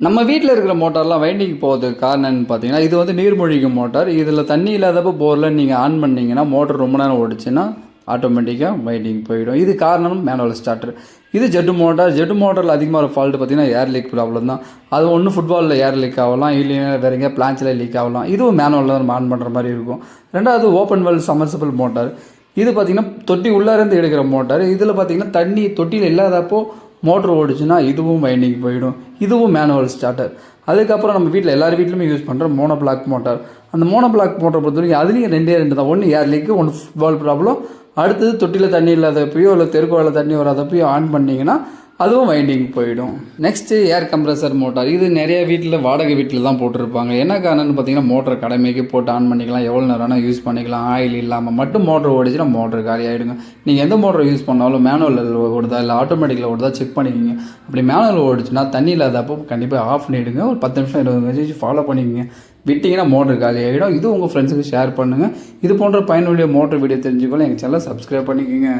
நம்ம வீட்டில் இருக்கிற மோட்டார்லாம் வைண்டிங் போகிறதுக்கு காரணம்னு பார்த்தீங்கன்னா, இது வந்து நீர்மூழ்கி மோட்டார். இதில் தண்ணி இல்லாதப்போ போரில் நீங்கள் ஆன் பண்ணீங்கன்னா, மோட்டர் ரொம்ப நேரம் ஓடிச்சுன்னா ஆட்டோமேட்டிக்காக வைண்டிங் போயிடும். இது காரணம் மேனுவல் ஸ்டார்டர். இது ஜெட்டு மோட்டார். ஜெட்டு மோட்டரில் அதிகமாக ஃபால்ட்டு பார்த்தீங்கன்னா, ஏர் லீக் ப்ராப்ளம் தான். அது ஒன்று ஃபுட்பாலில் ஏர் லீக் ஆகலாம், இல்லைன்னா வேறு எங்கேயா பிளான்ச்சில் லீக் ஆகலாம். இதுவும் மேனுவலில் நம்ம ஆன் பண்ணுற மாதிரி இருக்கும். ரெண்டாவது ஓப்பன் வெல் சமர்சிபிள் மோட்டார். இது பார்த்திங்கன்னா தொட்டி உள்ளேருந்து எடுக்கிற மோட்டார். இதில் பார்த்திங்கன்னா தண்ணி தொட்டியில் இல்லாதப்போ மோட்ரு ஓடிச்சுன்னா இதுவும் வைண்டிங் போயிடும். இதுவும் மேனுவல் ஸ்டார்டர். அதுக்கப்புறம் நம்ம வீட்டில் எல்லார் வீட்லையுமே யூஸ் பண்ணுற மோனோ பிளாக் மோட்டார். அந்த மோனோ பிளாக் மோட்டரை பொறுத்த வரைக்கும் அதுலேயும் ரெண்டு தான். ஒன்று ஏர் லீக்கு, ஒன்று ஃபுட்பால் ப்ராப்ளம். அடுத்தது தொட்டியில் தண்ணி இல்லாதப்பையோ இல்லை தெருக்கோவில் தண்ணி வராதப்பையோ ஆன் பண்ணிங்கன்னா அதுவும் வைண்டிங் போயிடும். நெக்ஸ்ட்டு ஏர் கம்ப்ரஸர் மோட்டார். இது நிறைய வீட்டில் வாடகை வீட்டில் தான் போட்டிருப்பாங்க. என்ன காரணம்னு பார்த்தீங்கன்னா, மோட்டர் கடமைக்கு போட்டு ஆன் பண்ணிக்கலாம், எவ்வளோ நேரம்னா யூஸ் பண்ணிக்கலாம். ஆயில் இல்லாமல் மட்டும் மோட்டர் ஓடிச்சுன்னா மோட்டர் காலி ஆகிடுங்க. நீங்கள் எந்த மோட்டர் யூஸ் பண்ணாலும் மேனுவலில் ஓடுதா இல்லை ஆட்டோமேட்டிக்கில் ஓடுதா செக் பண்ணிக்கோங்க. அப்படி மேனுவல் ஓடிச்சுன்னா தண்ணி இல்லாதப்போ கண்டிப்பாக ஆஃப் பண்ணிவிடுங்க. ஒரு 10 நிமிஷம் 20 நிமிஷம் ஃபாலோ பண்ணிக்கோங்க. விட்டிங்கன்னா மோட்டர் காலி ஆகிடும். இது உங்கள் ஃப்ரெண்ட்ஸுக்கு ஷேர் பண்ணுங்கள். இது போன்ற பயனுள்ள மோட்டர் வீடியோ தெரிஞ்சுக்கொள்ள எங்கள் சேனலை சப்ஸ்கிரைப் பண்ணிக்கோங்க.